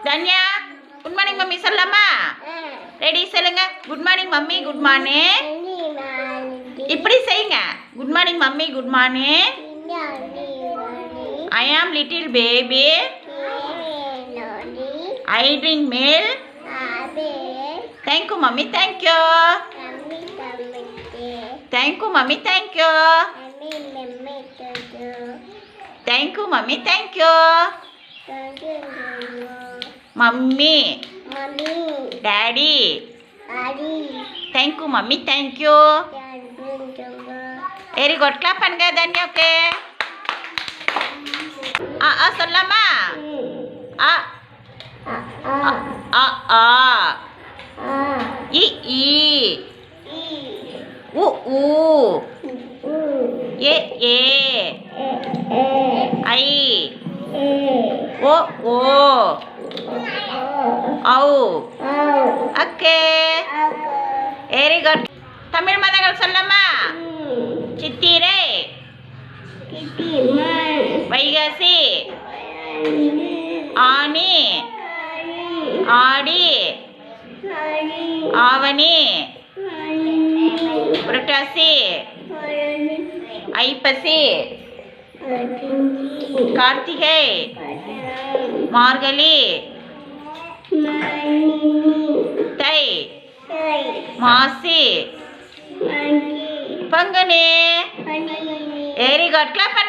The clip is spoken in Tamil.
தன்யா குட் மார்னிங் மம்மி சொல்லலாமா? ரெடி சொல்லுங்க. Good morning mummy, good morning. இப்படி செய்யுங்க. Good morning mummy, good morning. I am little baby. I drink milk. Thank you mommy, thank you. Thank you mommy, thank you. Thank you mommy, thank you. Mummy, daddy. Thank you mommy, thank you. Very good. Clap பண்ணுங்க தன்யாக்கு. சொல்லலாமா? இ உ ஏ ஐ ஓ ஔ ஓகே. Very good. தமிழ் மதங்கள் சொல்லலாமா? சித்திரை, வைகாசி, ஆனி, ஆடி, ஆவணி, புரட்டாசி, ஐப்பசி, கார்த்திகை, மார்கழி, தை, மாசி, பங்குனி. Very good. கிளாப்.